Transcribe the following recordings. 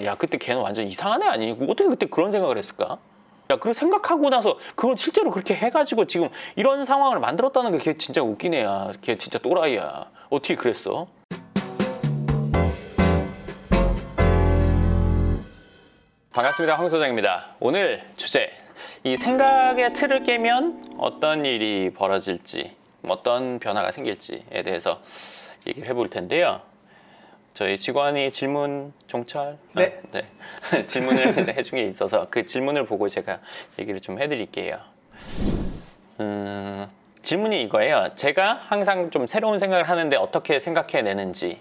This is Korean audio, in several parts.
야, 그때 걔는 완전 이상한 애 아니니? 어떻게 그때 그런 생각을 했을까? 야, 그걸 생각하고 나서 그걸 실제로 그렇게 해가지고 지금 이런 상황을 만들었다는 게 걔 진짜 웃긴 애야. 걔 진짜 또라이야. 어떻게 그랬어? 반갑습니다. 황 소장입니다. 오늘 주제, 이 생각의 틀을 깨면 어떤 일이 벌어질지, 어떤 변화가 생길지에 대해서 얘기를 해볼 텐데요. 저희 직원이 질문 종철 네. 질문을 해준 게 있어서 그 질문을 보고 제가 얘기를 좀 해드릴게요. 질문이 이거예요. 제가 항상 좀 새로운 생각을 하는데 어떻게 생각해내는지.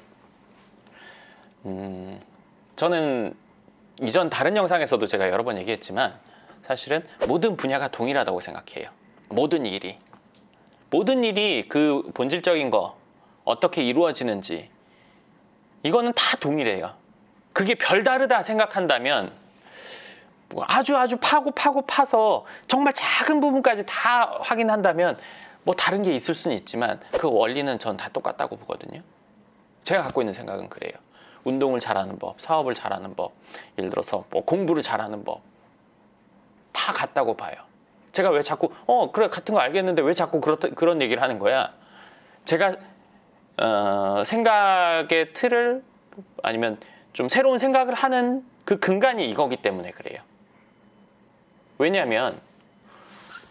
저는 이전 다른 영상에서도 제가 여러 번 얘기했지만 사실은 모든 분야가 동일하다고 생각해요. 모든 일이 그 본질적인 거 어떻게 이루어지는지 이거는 다 동일해요. 그게 별다르다 생각한다면 뭐 아주 파서 정말 작은 부분까지 다 확인한다면 뭐 다른 게 있을 수는 있지만 그 원리는 전 다 똑같다고 보거든요. 제가 갖고 있는 생각은 그래요. 운동을 잘하는 법, 사업을 잘하는 법, 예를 들어서 뭐 공부를 잘하는 법 다 같다고 봐요. 제가 왜 자꾸 그래 같은 거 알겠는데 왜 자꾸 그런 얘기를 하는 거야? 제가 생각의 틀을 아니면 좀 새로운 생각을 하는 그 근간이 이거기 때문에 그래요. 왜냐하면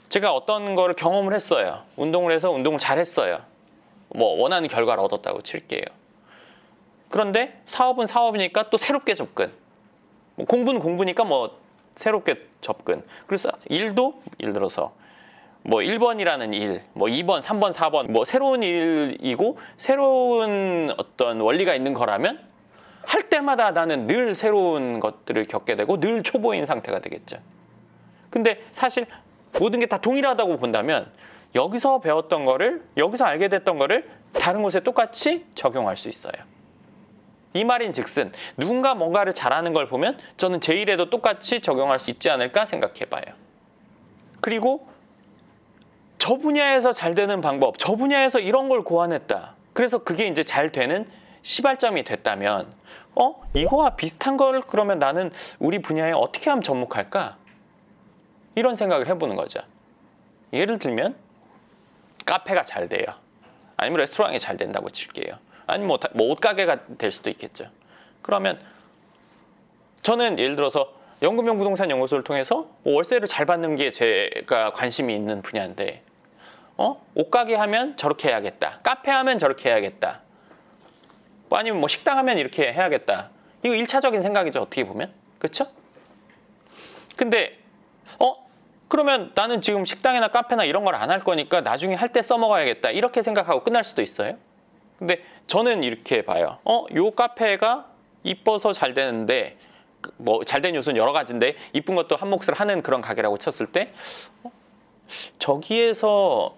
제가 어떤 거를 경험을 했어요. 운동을 해서 운동을 잘 했어요. 뭐 원하는 결과를 얻었다고 칠게요. 그런데 사업은 사업이니까 또 새롭게 접근. 뭐 공부는 공부니까 뭐 새롭게 접근. 그래서 일도 예를 들어서 뭐 1번이라는 일, 뭐 2번, 3번, 4번 뭐 새로운 일이고 새로운 어떤 원리가 있는 거라면 할 때마다 나는 늘 새로운 것들을 겪게 되고 늘 초보인 상태가 되겠죠. 근데 사실 모든 게 다 동일하다고 본다면 여기서 배웠던 거를 여기서 알게 됐던 거를 다른 곳에 똑같이 적용할 수 있어요. 이 말인 즉슨 누군가 뭔가를 잘하는 걸 보면 저는 제 일에도 똑같이 적용할 수 있지 않을까 생각해 봐요. 그리고 저 분야에서 잘 되는 방법, 저 분야에서 이런 걸 고안했다. 그래서 그게 이제 잘 되는 시발점이 됐다면 이거와 비슷한 걸 그러면 나는 우리 분야에 어떻게 하면 접목할까? 이런 생각을 해보는 거죠. 예를 들면 카페가 잘 돼요. 아니면 레스토랑이 잘 된다고 칠게요. 아니면 뭐 옷가게가 될 수도 있겠죠. 그러면 저는 예를 들어서 연금형 부동산 연구소를 통해서 월세를 잘 받는 게 제가 관심이 있는 분야인데 옷가게 하면 저렇게 해야겠다. 카페 하면 저렇게 해야겠다. 뭐 아니면 뭐 식당 하면 이렇게 해야겠다. 이거 1차적인 생각이죠. 어떻게 보면. 그렇죠? 근데 그러면 나는 지금 식당이나 카페나 이런 걸 안 할 거니까 나중에 할 때 써먹어야겠다. 이렇게 생각하고 끝날 수도 있어요. 근데 저는 이렇게 봐요. 요 카페가 이뻐서 잘 되는데 뭐 잘 된 요소는 여러 가지인데 이쁜 것도 한 몫을 하는 그런 가게라고 쳤을 때 저기에서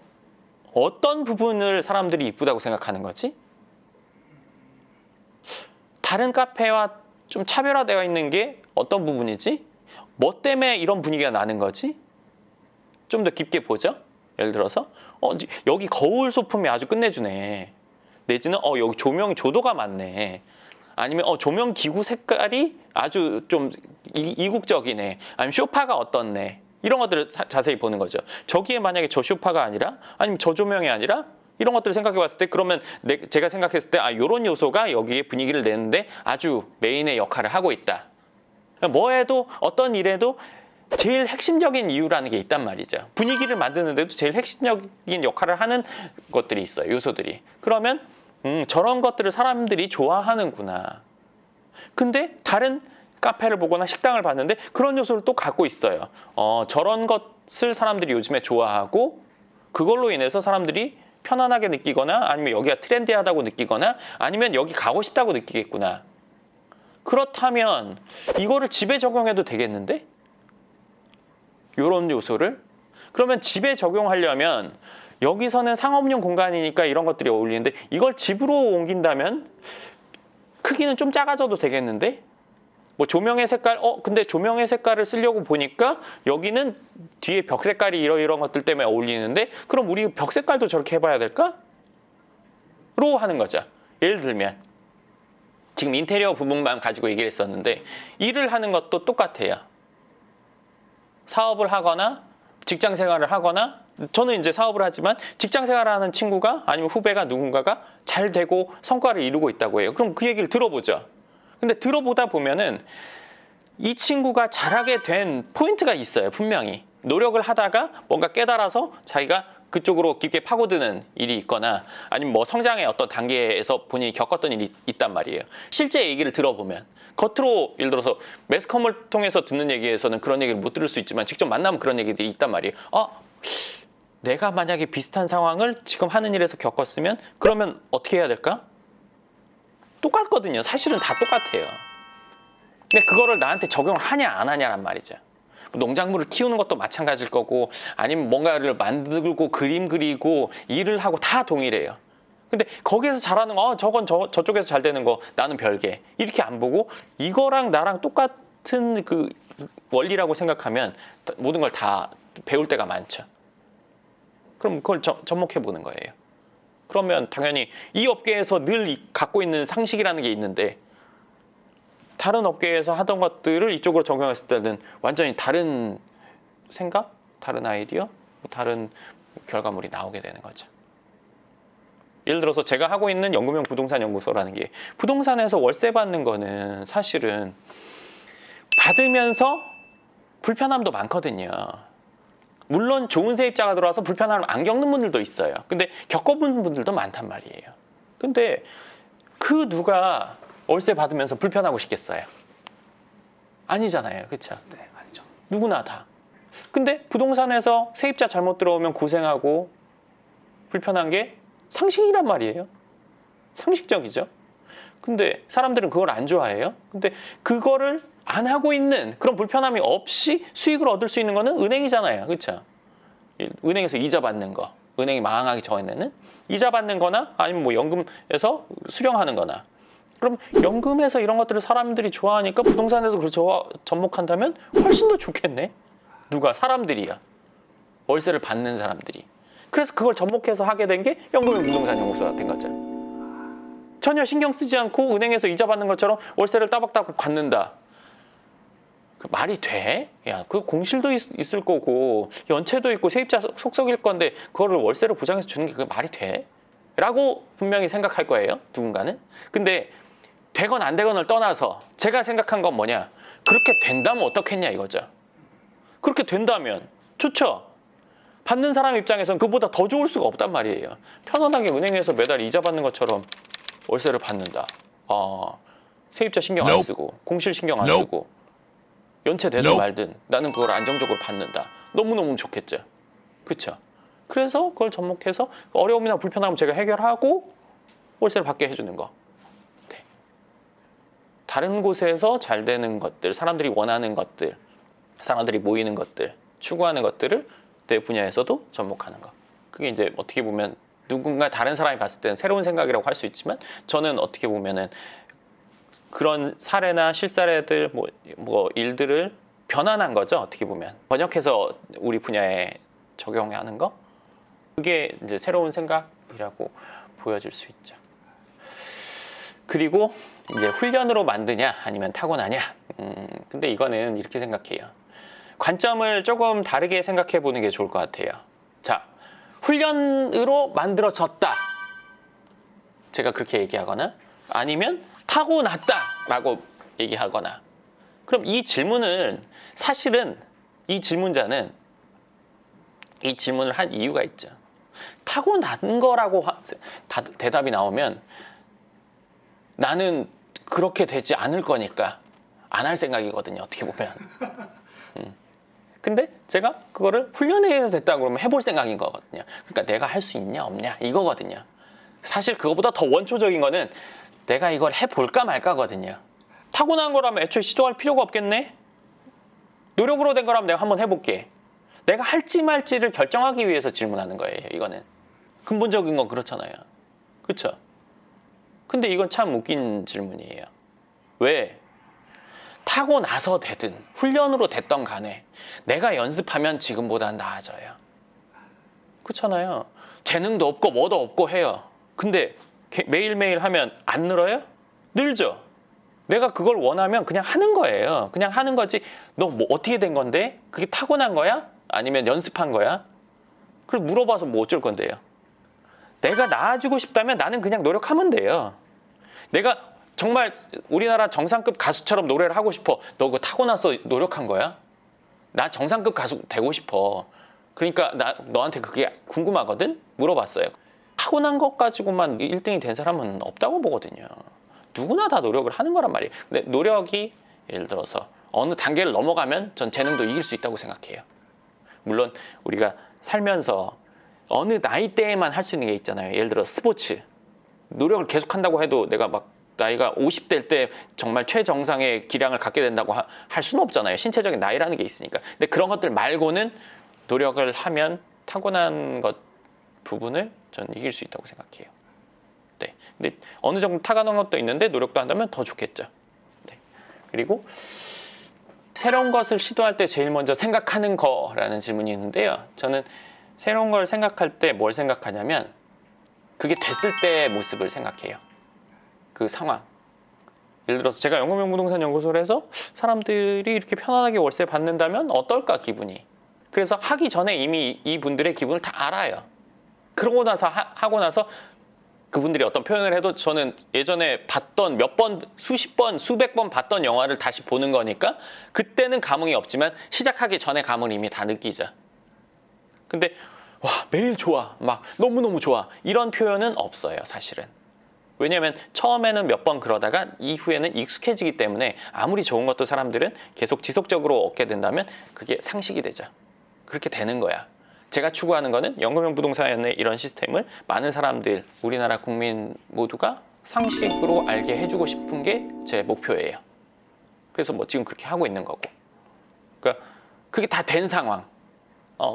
어떤 부분을 사람들이 이쁘다고 생각하는 거지? 다른 카페와 좀 차별화되어 있는 게 어떤 부분이지? 뭐 때문에 이런 분위기가 나는 거지? 좀 더 깊게 보죠. 예를 들어서 여기 거울 소품이 아주 끝내주네. 내지는 여기 조명 조도가 많네. 아니면 조명 기구 색깔이 아주 좀 이국적이네. 아니면 소파가 어떻네. 이런 것들을 자세히 보는 거죠. 저기에 만약에 저 소파가 아니라 아니면 저 조명이 아니라 이런 것들을 생각해 봤을 때 그러면 제가 생각했을 때 이런 요소가 여기에 분위기를 내는데 아주 메인의 역할을 하고 있다. 뭐 해도 어떤 일에도 제일 핵심적인 이유라는 게 있단 말이죠. 분위기를 만드는데도 제일 핵심적인 역할을 하는 것들이 있어요. 요소들이. 그러면 저런 것들을 사람들이 좋아하는구나. 근데 다른 카페를 보거나 식당을 봤는데 그런 요소를 또 갖고 있어요. 저런 것을 사람들이 요즘에 좋아하고 그걸로 인해서 사람들이 편안하게 느끼거나 아니면 여기가 트렌디하다고 느끼거나 아니면 여기 가고 싶다고 느끼겠구나. 그렇다면 이거를 집에 적용해도 되겠는데? 이런 요소를? 그러면 집에 적용하려면 여기서는 상업용 공간이니까 이런 것들이 어울리는데 이걸 집으로 옮긴다면 크기는 좀 작아져도 되겠는데? 뭐 조명의 색깔, 근데 조명의 색깔을 쓰려고 보니까 여기는 뒤에 벽 색깔이 이런 것들 때문에 어울리는데 그럼 우리 벽 색깔도 저렇게 해봐야 될까? 로 하는 거죠. 예를 들면 지금 인테리어 부분만 가지고 얘기를 했었는데 일을 하는 것도 똑같아요. 사업을 하거나 직장 생활을 하거나 저는 이제 사업을 하지만 직장 생활을 하는 친구가 아니면 후배가 누군가가 잘 되고 성과를 이루고 있다고 해요. 그럼 그 얘기를 들어보죠. 근데 들어보다 보면은 이 친구가 잘하게 된 포인트가 있어요. 분명히. 노력을 하다가 뭔가 깨달아서 자기가 그쪽으로 깊게 파고드는 일이 있거나 아니면 뭐 성장의 어떤 단계에서 본인이 겪었던 일이 있단 말이에요. 실제 얘기를 들어보면 겉으로 예를 들어서 매스컴을 통해서 듣는 얘기에서는 그런 얘기를 못 들을 수 있지만 직접 만나면 그런 얘기들이 있단 말이에요. 내가 만약에 비슷한 상황을 지금 하는 일에서 겪었으면 그러면 어떻게 해야 될까? 똑같거든요. 사실은 다 똑같아요. 근데 그거를 나한테 적용을 하냐 안 하냐란 말이죠. 농작물을 키우는 것도 마찬가지일 거고 아니면 뭔가를 만들고 그림 그리고 일을 하고 다 동일해요. 근데 거기에서 잘하는 거 저건 저쪽에서 잘 되는 거 나는 별개 이렇게 안 보고 이거랑 나랑 똑같은 그 원리라고 생각하면 모든 걸 다 배울 때가 많죠. 그럼 그걸 접목해 보는 거예요. 그러면 당연히 이 업계에서 늘 갖고 있는 상식이라는 게 있는데 다른 업계에서 하던 것들을 이쪽으로 적용했을 때는 완전히 다른 생각, 다른 아이디어, 다른 결과물이 나오게 되는 거죠. 예를 들어서 제가 하고 있는 연금형 부동산 연구소라는 게 부동산에서 월세 받는 거는 사실은 받으면서 불편함도 많거든요. 물론 좋은 세입자가 들어와서 불편함을 안 겪는 분들도 있어요. 근데 겪어본 분들도 많단 말이에요. 근데 그 누가 월세 받으면서 불편하고 싶겠어요? 아니잖아요. 그렇죠? 네, 아니죠. 누구나 다. 근데 부동산에서 세입자 잘못 들어오면 고생하고 불편한 게 상식이란 말이에요. 상식적이죠. 근데 사람들은 그걸 안 좋아해요. 근데 그거를 안 하고 있는 그런 불편함이 없이 수익을 얻을 수 있는 거는 은행이잖아요. 그렇죠? 은행에서 이자 받는 거. 은행이 망하기 전에는 이자 받는 거나 아니면 뭐 연금에서 수령하는 거나 그럼 연금에서 이런 것들을 사람들이 좋아하니까 부동산에서 그걸 접목한다면 훨씬 더 좋겠네. 누가? 사람들이야. 월세를 받는 사람들이. 그래서 그걸 접목해서 하게 된 게 연금형 부동산 연구소가 된 거죠. 전혀 신경 쓰지 않고 은행에서 이자 받는 것처럼 월세를 따박따박 받는다. 그 말이 돼? 야, 그 공실도 있을 거고 연체도 있고 세입자 속썩일 건데 그거를 월세로 보장해서 주는 게 그게 말이 돼? 라고 분명히 생각할 거예요. 누군가는. 근데 되건 안 되건을 떠나서 제가 생각한 건 뭐냐? 그렇게 된다면 어떻겠냐 이거죠. 그렇게 된다면 좋죠. 받는 사람 입장에서는 그보다 더 좋을 수가 없단 말이에요. 편안하게 은행에서 매달 이자 받는 것처럼 월세를 받는다. 세입자 신경 안 쓰고 공실 신경 안 쓰고 연체되든 말든 나는 그걸 안정적으로 받는다. 너무너무 좋겠죠. 그렇죠? 그래서 그걸 접목해서 어려움이나 불편함을 제가 해결하고 월세를 받게 해주는 거. 네. 다른 곳에서 잘 되는 것들, 사람들이 원하는 것들, 사람들이 모이는 것들, 추구하는 것들을 내 분야에서도 접목하는 거. 그게 이제 어떻게 보면 누군가 다른 사람이 봤을 때는 새로운 생각이라고 할 수 있지만 저는 어떻게 보면은 그런 사례나 실사례들 뭐 일들을 변환한 거죠. 어떻게 보면 번역해서 우리 분야에 적용하는 거. 그게 이제 새로운 생각이라고 보여질 수 있죠. 그리고 이제 훈련으로 만드냐 아니면 타고나냐. 근데 이거는 이렇게 생각해요. 관점을 조금 다르게 생각해 보는 게 좋을 것 같아요. 자, 훈련으로 만들어졌다. 제가 그렇게 얘기하거나 아니면 타고났다라고 얘기하거나. 그럼 이 질문은 사실은 이 질문자는 이 질문을 한 이유가 있죠. 타고난 거라고 대답이 나오면 나는 그렇게 되지 않을 거니까 안 할 생각이거든요. 어떻게 보면. 근데 제가 그거를 훈련에 의해서 됐다 그러면 해볼 생각인 거거든요. 그러니까 내가 할 수 있냐 없냐 이거거든요. 사실 그거보다 더 원초적인 거는 내가 이걸 해볼까 말까거든요. 타고난 거라면 애초에 시도할 필요가 없겠네. 노력으로 된 거라면 내가 한번 해볼게. 내가 할지 말지를 결정하기 위해서 질문하는 거예요. 이거는 근본적인 건 그렇잖아요. 그렇죠? 근데 이건 참 웃긴 질문이에요. 왜? 타고나서 되든 훈련으로 됐던 간에 내가 연습하면 지금보다는 나아져요. 그렇잖아요. 재능도 없고 뭐도 없고 해요. 근데 매일매일 하면 안 늘어요? 늘죠. 내가 그걸 원하면 그냥 하는 거예요. 그냥 하는 거지. 너 뭐 어떻게 된 건데? 그게 타고난 거야? 아니면 연습한 거야? 그걸 물어봐서 뭐 어쩔 건데요. 내가 나아지고 싶다면 나는 그냥 노력하면 돼요. 내가 정말 우리나라 정상급 가수처럼 노래를 하고 싶어. 너 그거 타고나서 노력한 거야? 나 정상급 가수 되고 싶어. 그러니까 너한테 그게 궁금하거든? 물어봤어요. 타고난 것 가지고만 1등이 된 사람은 없다고 보거든요. 누구나 다 노력을 하는 거란 말이에요. 근데 노력이 예를 들어서 어느 단계를 넘어가면 전 재능도 이길 수 있다고 생각해요. 물론 우리가 살면서 어느 나이대에만 할 수 있는 게 있잖아요. 예를 들어 스포츠. 노력을 계속한다고 해도 내가 막 나이가 50대일 때 정말 최정상의 기량을 갖게 된다고 할 수는 없잖아요. 신체적인 나이라는 게 있으니까. 근데 그런 것들 말고는 노력을 하면 타고난 것 부분을 저는 이길 수 있다고 생각해요. 네. 근데 어느 정도 타고난 것도 있는데 노력도 한다면 더 좋겠죠. 네. 그리고 새로운 것을 시도할 때 제일 먼저 생각하는 거라는 질문이 있는데요. 저는 새로운 걸 생각할 때 뭘 생각하냐면 그게 됐을 때의 모습을 생각해요. 그 상황. 예를 들어서 제가 영국명 부동산 연구소를 해서 사람들이 이렇게 편안하게 월세 받는다면 어떨까 기분이. 그래서 하기 전에 이미 이분들의 기분을 다 알아요. 그러고 나서 하고 나서 그분들이 어떤 표현을 해도 저는 예전에 봤던 몇 번, 수십 번, 수백 번 봤던 영화를 다시 보는 거니까 그때는 감흥이 없지만 시작하기 전에 감흥을 이미 다 느끼죠. 근데 와 매일 좋아, 막 너무너무 좋아 이런 표현은 없어요 사실은. 왜냐하면 처음에는 몇 번 그러다가 이후에는 익숙해지기 때문에 아무리 좋은 것도 사람들은 계속 지속적으로 얻게 된다면 그게 상식이 되죠. 그렇게 되는 거야. 제가 추구하는 거는 영국명 부동산의 이런 시스템을 많은 사람들, 우리나라 국민 모두가 상식으로 알게 해주고 싶은 게 제 목표예요. 그래서 뭐 지금 그렇게 하고 있는 거고. 그러니까 그게 다 된 상황.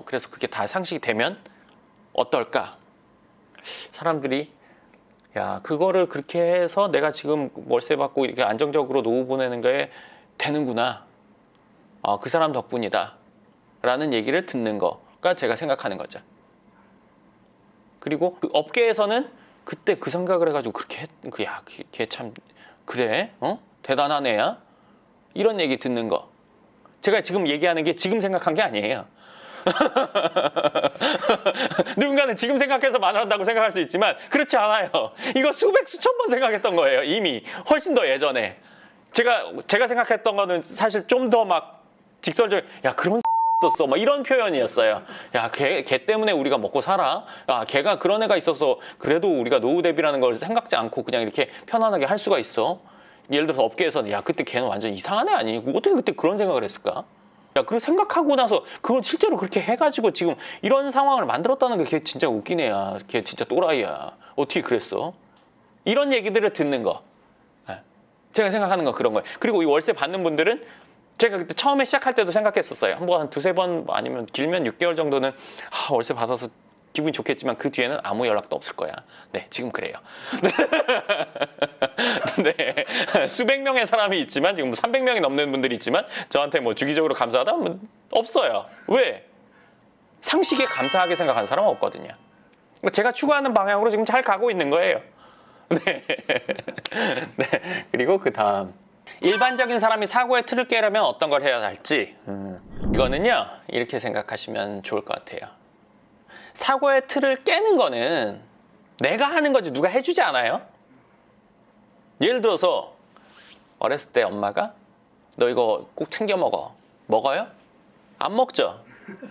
그래서 그게 다 상식이 되면 어떨까? 사람들이 야, 그거를 그렇게 해서 내가 지금 월세 받고 이렇게 안정적으로 노후 보내는 게 되는구나. 그 사람 덕분이다. 라는 얘기를 듣는 거가 제가 생각하는 거죠. 그리고 그 업계에서는 그때 그 생각을 해가지고 그렇게 야, 걔 참 그래? 대단한 애야? 이런 얘기 듣는 거. 제가 지금 얘기하는 게 지금 생각한 게 아니에요. 누군가는 지금 생각해서 말한다고 생각할 수 있지만 그렇지 않아요. 이거 수백 수천 번 생각했던 거예요. 이미 훨씬 더 예전에. 제가 생각했던 거는 사실 좀 더 막 직설적. 야 그런 있었어. 막 이런 표현이었어요. 야 걔 때문에 우리가 먹고 살아. 야 걔가 그런 애가 있어서 그래도 우리가 노후 대비라는 걸 생각지 않고 그냥 이렇게 편안하게 할 수가 있어. 예를 들어서 업계에서는 야 그때 걔는 완전 이상한 애 아니니? 어떻게 그때 그런 생각을 했을까? 야, 그걸 생각하고 나서 그걸 실제로 그렇게 해가지고 지금 이런 상황을 만들었다는 게 걔 진짜 웃긴 애야. 걔 진짜 또라이야. 어떻게 그랬어? 이런 얘기들을 듣는 거. 제가 생각하는 건 그런 거예요. 그리고 이 월세 받는 분들은 제가 그때 처음에 시작할 때도 생각했었어요. 한 두세 번 아니면 길면 6개월 정도는 월세 받아서 기분이 좋겠지만 그 뒤에는 아무 연락도 없을 거야. 네, 지금 그래요. 네, 수백 명의 사람이 있지만 지금 300명이 넘는 분들이 있지만 저한테 뭐 주기적으로 감사하다? 없어요. 왜? 상식에 감사하게 생각하는 사람은 없거든요. 제가 추구하는 방향으로 지금 잘 가고 있는 거예요. 네. 네. 그리고 그 다음. 일반적인 사람이 사고의 틀을 깨려면 어떤 걸 해야 할지. 이거는요, 이렇게 생각하시면 좋을 것 같아요. 사고의 틀을 깨는 거는 내가 하는 거지 누가 해주지 않아요? 예를 들어서 어렸을 때 엄마가 너 이거 꼭 챙겨 먹어. 먹어요? 안 먹죠?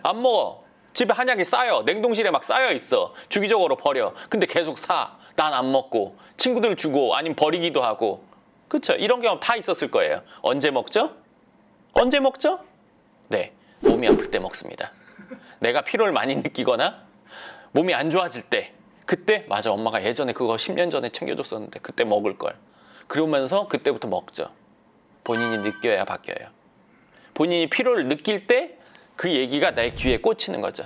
안 먹어. 집에 한약이 쌓여. 냉동실에 막 쌓여 있어. 주기적으로 버려. 근데 계속 사. 난 안 먹고. 친구들 주고 아니면 버리기도 하고. 그렇죠? 이런 경험 다 있었을 거예요. 언제 먹죠? 언제 먹죠? 네. 몸이 아플 때 먹습니다. 내가 피로를 많이 느끼거나 몸이 안 좋아질 때 그때 맞아 엄마가 예전에 그거 10년 전에 챙겨줬었는데 그때 먹을 걸. 그러면서 그때부터 먹죠. 본인이 느껴야 바뀌어요. 본인이 피로를 느낄 때 그 얘기가 나의 귀에 꽂히는 거죠.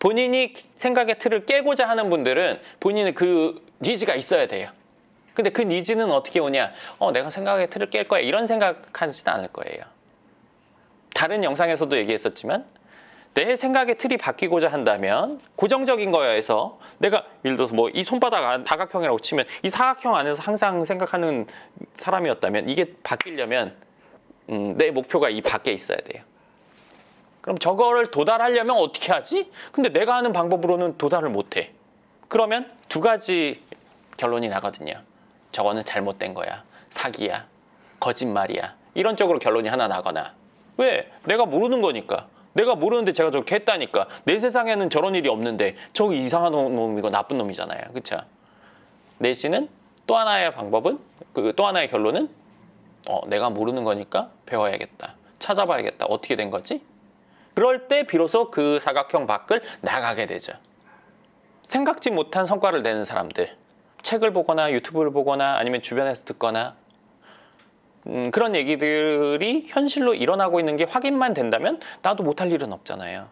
본인이 생각의 틀을 깨고자 하는 분들은 본인의 그 니즈가 있어야 돼요. 근데 그 니즈는 어떻게 오냐? 내가 생각의 틀을 깰 거야. 이런 생각하지는 않을 거예요. 다른 영상에서도 얘기했었지만 내 생각의 틀이 바뀌고자 한다면 고정적인 거에서 내가 예를 들어서 뭐 이 손바닥 다각형이라고 치면 이 사각형 안에서 항상 생각하는 사람이었다면 이게 바뀌려면 내 목표가 이 밖에 있어야 돼요. 그럼 저거를 도달하려면 어떻게 하지? 근데 내가 하는 방법으로는 도달을 못해. 그러면 두 가지 결론이 나거든요. 저거는 잘못된 거야. 사기야. 거짓말이야. 이런 쪽으로 결론이 하나 나거나. 왜? 내가 모르는 거니까. 내가 모르는데 제가 저렇게 했다니까. 내 세상에는 저런 일이 없는데 저거 이상한 놈이고 나쁜 놈이잖아요. 그쵸? 내지는 또 하나의 방법은, 또 하나의 결론은 내가 모르는 거니까 배워야겠다. 찾아봐야겠다. 어떻게 된 거지? 그럴 때 비로소 그 사각형 밖을 나가게 되죠. 생각지 못한 성과를 내는 사람들. 책을 보거나 유튜브를 보거나 아니면 주변에서 듣거나 그런 얘기들이 현실로 일어나고 있는 게 확인만 된다면 나도 못할 일은 없잖아요.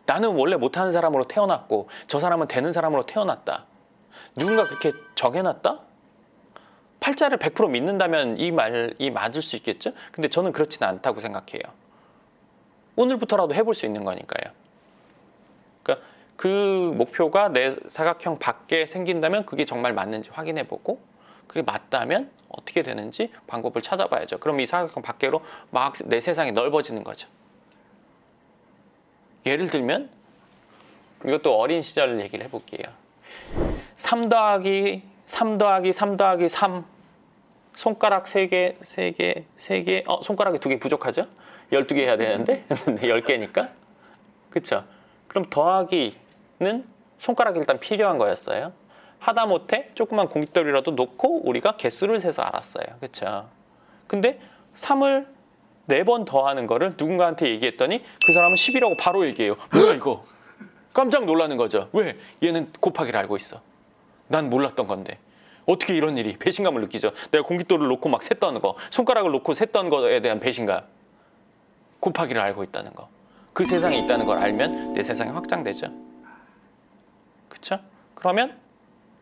나는 원래 못하는 사람으로 태어났고 저 사람은 되는 사람으로 태어났다. 누군가 그렇게 정해놨다? 팔자를 100% 믿는다면 이 말이 맞을 수 있겠죠? 근데 저는 그렇지는 않다고 생각해요. 오늘부터라도 해볼 수 있는 거니까요. 그러니까 그 목표가 내 사각형 밖에 생긴다면 그게 정말 맞는지 확인해보고 그게 맞다면 어떻게 되는지 방법을 찾아봐야죠. 그럼 이 사각형 밖으로 막 내 세상이 넓어지는 거죠. 예를 들면 이것도 어린 시절 얘기를 해볼게요. 3 더하기 3 더하기 3 더하기 3 손가락 3개, 3개, 3개 손가락이 2개 부족하죠? 12개 해야 되는데 10개니까 그쵸? 그럼 더하기는 손가락이 일단 필요한 거였어요. 하다못해 조그만 공깃돌이라도 놓고 우리가 개수를 세서 알았어요. 그쵸? 근데 3을 4번 더하는 거를 누군가한테 얘기했더니 그 사람은 10이라고 바로 얘기해요. 뭐야 이거? 깜짝 놀라는 거죠. 왜? 얘는 곱하기를 알고 있어. 난 몰랐던 건데. 어떻게 이런 일이? 배신감을 느끼죠. 내가 공깃돌을 놓고 막 셌던 거, 손가락을 놓고 셌던 거에 대한 배신감. 곱하기를 알고 있다는 거. 그 세상에 있다는 걸 알면 내 세상이 확장되죠. 그쵸? 그러면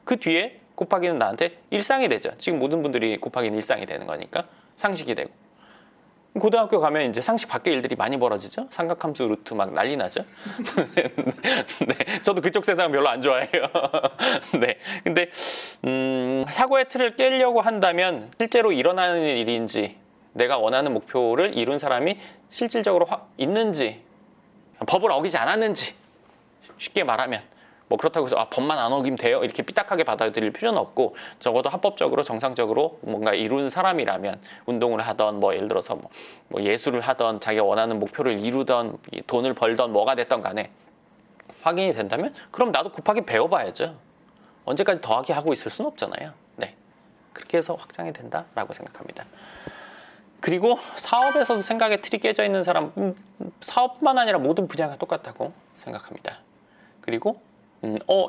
그 뒤에 곱하기는 나한테 일상이 되죠. 지금 모든 분들이 곱하기는 일상이 되는 거니까 상식이 되고. 고등학교 가면 이제 상식 밖의 일들이 많이 벌어지죠. 삼각함수 루트 막 난리 나죠. 네, 저도 그쪽 세상 별로 안 좋아해요. 네, 근데 사고의 틀을 깨려고 한다면 실제로 일어나는 일인지 내가 원하는 목표를 이룬 사람이 실질적으로 있는지 법을 어기지 않았는지 쉽게 말하면 뭐 그렇다고 해서 법만 안 어기면 돼요 이렇게 삐딱하게 받아들일 필요는 없고 적어도 합법적으로 정상적으로 뭔가 이룬 사람이라면 운동을 하던 뭐 예를 들어서 뭐 예술을 하던 자기가 원하는 목표를 이루던 돈을 벌던 뭐가 됐던 간에 확인이 된다면 그럼 나도 곱하기 배워봐야죠. 언제까지 더하기 하고 있을 수는 없잖아요. 네, 그렇게 해서 확장이 된다라고 생각합니다. 그리고 사업에서도 생각의 틀이 깨져 있는 사람 사업뿐만 아니라 모든 분야가 똑같다고 생각합니다. 그리고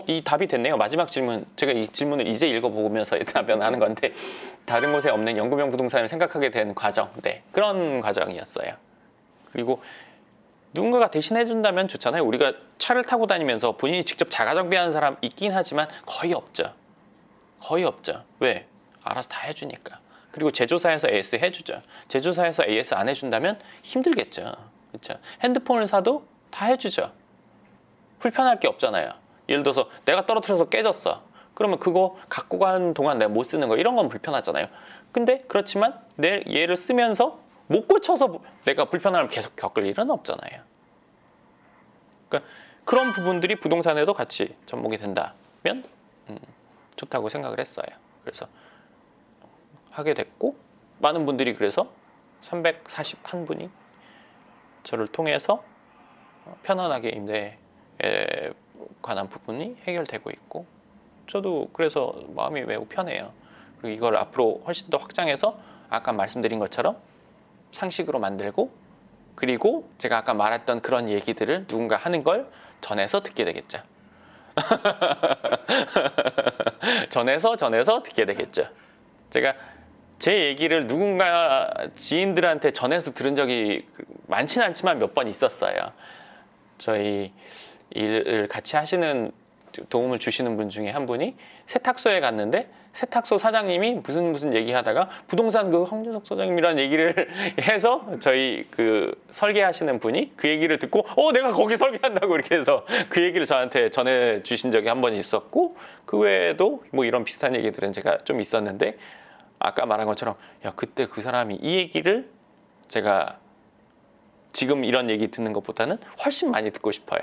이 답이 됐네요. 마지막 질문. 제가 이 질문을 이제 읽어보면서 답변하는 건데 다른 곳에 없는 연구명 부동산을 생각하게 된 과정. 네, 그런 과정이었어요. 그리고 누군가가 대신해 준다면 좋잖아요. 우리가 차를 타고 다니면서 본인이 직접 자가 정비하는 사람 있긴 하지만 거의 없죠. 거의 없죠. 왜? 알아서 다 해주니까. 그리고 제조사에서 AS 해주죠. 제조사에서 AS 안 해준다면 힘들겠죠. 그렇죠? 핸드폰을 사도 다 해주죠. 불편할 게 없잖아요. 예를 들어서 내가 떨어뜨려서 깨졌어. 그러면 그거 갖고 가는 동안 내가 못 쓰는 거 이런 건 불편하잖아요. 근데 그렇지만 내 얘를 쓰면서 못 고쳐서 내가 불편함을 계속 겪을 일은 없잖아요. 그러니까 그런 부분들이 부동산에도 같이 접목이 된다면 좋다고 생각을 했어요. 그래서 하게 됐고 많은 분들이 그래서 341분이 저를 통해서 편안하게 임대에 관한 부분이 해결되고 있고 저도 그래서 마음이 매우 편해요. 그리고 이걸 앞으로 훨씬 더 확장해서 아까 말씀드린 것처럼 상식으로 만들고 그리고 제가 아까 말했던 그런 얘기들을 누군가 하는 걸 전해서 듣게 되겠죠. 전해서 듣게 되겠죠. 제가 제 얘기를 누군가 지인들한테 전해서 들은 적이 많지는 않지만 몇 번 있었어요. 저희 일을 같이 하시는 도움을 주시는 분 중에 한 분이 세탁소에 갔는데 세탁소 사장님이 무슨 얘기하다가 부동산 그 황준석 소장님이라는 얘기를 해서 저희 그 설계하시는 분이 그 얘기를 듣고 내가 거기 설계한다고 이렇게 해서 그 얘기를 저한테 전해 주신 적이 한 번 있었고, 그 외에도 뭐 이런 비슷한 얘기들은 제가 좀 있었는데, 아까 말한 것처럼 야, 그때 그 사람이 이 얘기를 제가 지금 이런 얘기 듣는 것보다는 훨씬 많이 듣고 싶어요.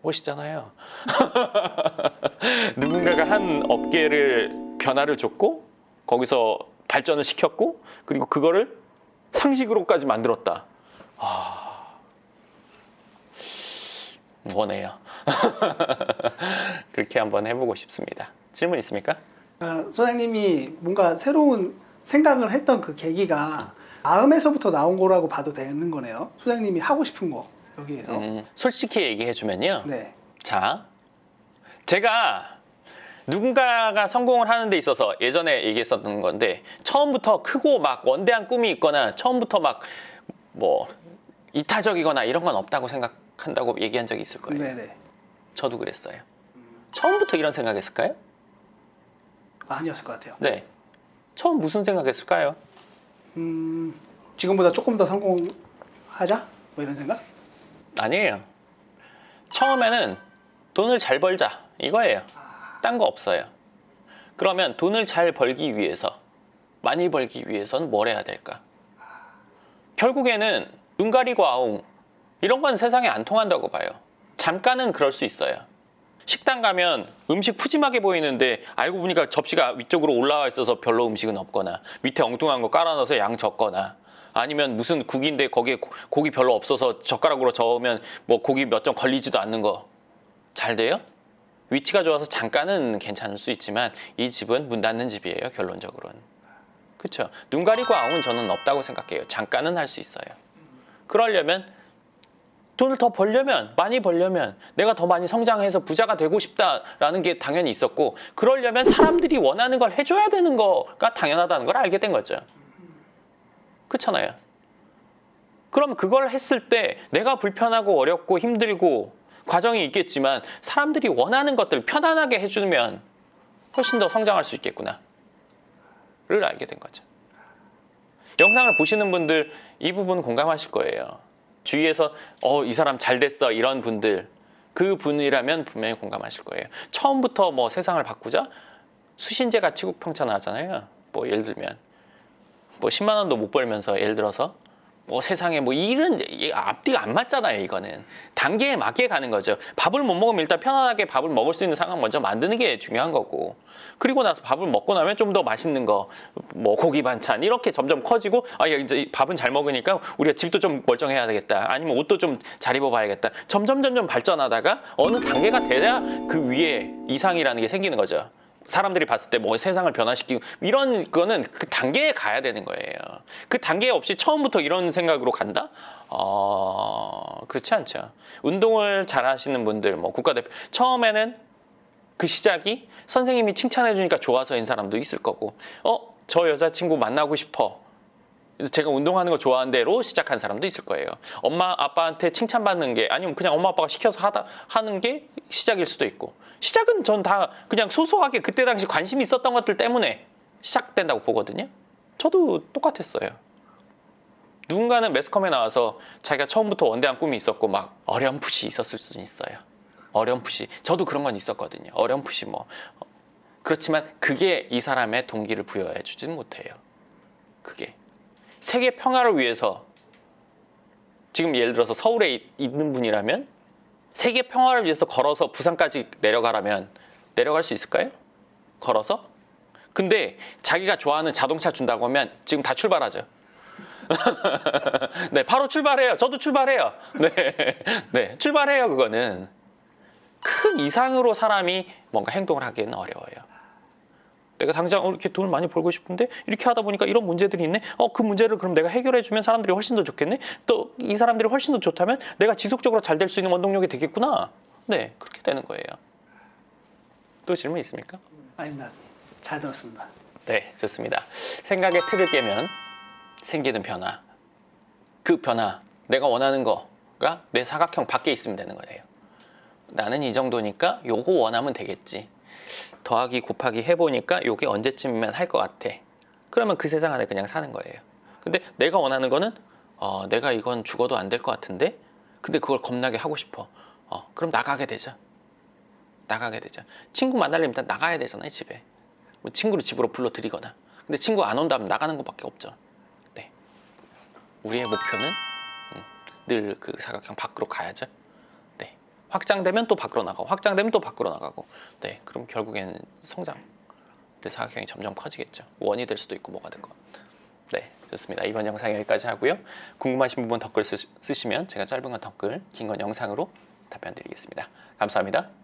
멋있잖아요. 누군가가 한 업계를 변화를 줬고 거기서 발전을 시켰고 그리고 그거를 상식으로까지 만들었다. 원해요. 그렇게 한번 해보고 싶습니다. 질문 있습니까? 소장님이 뭔가 새로운 생각을 했던 그 계기가 마음에서부터 나온 거라고 봐도 되는 거네요. 소장님이 하고 싶은 거 여기에서. 솔직히 얘기해주면요. 네. 자, 제가 누군가가 성공을 하는 데 있어서 예전에 얘기했었던 건데, 처음부터 크고 막 원대한 꿈이 있거나 처음부터 막 뭐 이타적이거나 이런 건 없다고 생각한다고 얘기한 적이 있을 거예요. 네네. 저도 그랬어요. 처음부터 이런 생각했을까요? 아니었을 것 같아요. 네. 처음 무슨 생각했을까요? 지금보다 조금 더 성공하자? 뭐 이런 생각? 아니에요. 처음에는 돈을 잘 벌자 이거예요. 딴 거 없어요. 그러면 돈을 잘 벌기 위해서, 많이 벌기 위해서는 뭘 해야 될까? 결국에는 눈 가리고 아웅 이런 건 세상에 안 통한다고 봐요. 잠깐은 그럴 수 있어요. 식당 가면 음식 푸짐하게 보이는데 알고 보니까 접시가 위쪽으로 올라와 있어서 별로 음식은 없거나, 밑에 엉뚱한 거 깔아놔서 양 적거나, 아니면 무슨 국인데 거기에 고기 별로 없어서 젓가락으로 저으면 뭐 고기 몇 점 걸리지도 않는 거 잘 돼요? 위치가 좋아서 잠깐은 괜찮을 수 있지만 이 집은 문 닫는 집이에요, 결론적으로는. 그렇죠? 눈 가리고 아웅은 저는 없다고 생각해요. 잠깐은 할 수 있어요. 그러려면, 돈을 더 벌려면, 많이 벌려면 내가 더 많이 성장해서 부자가 되고 싶다라는 게 당연히 있었고, 그러려면 사람들이 원하는 걸 해줘야 되는 거가 당연하다는 걸 알게 된 거죠. 그렇잖아요. 그럼 그걸 했을 때 내가 불편하고 어렵고 힘들고 과정이 있겠지만 사람들이 원하는 것들 편안하게 해주면 훨씬 더 성장할 수 있겠구나 를 알게 된 거죠. 영상을 보시는 분들 이 부분 공감하실 거예요. 주위에서 이 사람 잘 됐어 이런 분들, 그 분이라면 분명히 공감하실 거예요. 처음부터 뭐 세상을 바꾸자, 수신제가 치국평천하잖아요. 뭐 예를 들면 뭐 10만 원도 못 벌면서 예를 들어서 뭐 세상에 뭐 이런 앞뒤가 안 맞잖아요. 이거는 단계에 맞게 가는 거죠. 밥을 못 먹으면 일단 편안하게 밥을 먹을 수 있는 상황 먼저 만드는 게 중요한 거고, 그리고 나서 밥을 먹고 나면 좀 더 맛있는 거, 뭐 고기 반찬 이렇게 점점 커지고, 이제 밥은 잘 먹으니까 우리가 집도 좀 멀쩡해야 되겠다, 아니면 옷도 좀 잘 입어봐야겠다, 점점 발전하다가 어느 단계가 돼야 그 위에 이상이라는 게 생기는 거죠. 사람들이 봤을 때 뭐 세상을 변화시키고 이런 거는 그 단계에 가야 되는 거예요. 그 단계 없이 처음부터 이런 생각으로 간다? 그렇지 않죠. 운동을 잘 하시는 분들, 뭐 국가대표, 처음에는 그 시작이 선생님이 칭찬해 주니까 좋아서인 사람도 있을 거고, 저 여자친구 만나고 싶어, 제가 운동하는 거 좋아하는 대로 시작한 사람도 있을 거예요. 엄마 아빠한테 칭찬받는 게, 아니면 그냥 엄마 아빠가 시켜서 하는 게 시작일 수도 있고, 시작은 전 다 그냥 소소하게 그때 당시 관심이 있었던 것들 때문에 시작된다고 보거든요. 저도 똑같았어요. 누군가는 매스컴에 나와서 자기가 처음부터 원대한 꿈이 있었고 막 어렴풋이 있었을 수는 있어요. 어렴풋이. 저도 그런 건 있었거든요. 어렴풋이 뭐. 그렇지만 그게 이 사람의 동기를 부여해 주지는 못해요. 그게. 세계 평화를 위해서, 지금 예를 들어서 서울에 있는 분이라면 세계 평화를 위해서 걸어서 부산까지 내려가라면 내려갈 수 있을까요? 걸어서? 근데 자기가 좋아하는 자동차 준다고 하면 지금 다 출발하죠. 네, 바로 출발해요. 저도 출발해요. 네, 출발해요. 그거는 큰 이상으로 사람이 뭔가 행동을 하기는 어려워요. 내가 당장 이렇게 돈을 많이 벌고 싶은데 이렇게 하다 보니까 이런 문제들이 있네. 그 문제를 그럼 내가 해결해주면 사람들이 훨씬 더 좋겠네. 또 이 사람들이 훨씬 더 좋다면 내가 지속적으로 잘 될 수 있는 원동력이 되겠구나. 네, 그렇게 되는 거예요. 또 질문 있습니까? 아닙니다. 잘 들었습니다. 네, 좋습니다. 생각의 틀을 깨면 생기는 변화. 그 변화, 내가 원하는 거가 내 사각형 밖에 있으면 되는 거예요. 나는 이 정도니까 요거 원하면 되겠지. 더하기 곱하기 해보니까 이게 언제쯤이면 할 것 같아. 그러면 그 세상 안에 그냥 사는 거예요. 근데 내가 원하는 거는 내가 이건 죽어도 안 될 것 같은데 근데 그걸 겁나게 하고 싶어. 그럼 나가게 되죠. 나가게 되죠. 친구 만나려면 일단 나가야 되잖아요, 집에. 뭐 친구를 집으로 불러들이거나. 근데 친구 안 온다면 나가는 것밖에 없죠. 네. 우리의 목표는 늘 그 사각형 밖으로 가야죠. 네. 확장되면 또 밖으로 나가고, 확장되면 또 밖으로 나가고. 네. 그럼 결국에는 성장. 네, 사각형이 점점 커지겠죠. 원이 될 수도 있고 뭐가 됐건. 네, 좋습니다. 이번 영상 여기까지 하고요. 궁금하신 부분 댓글 쓰시면 제가 짧은 건 댓글, 긴 건 영상으로 답변 드리겠습니다. 감사합니다.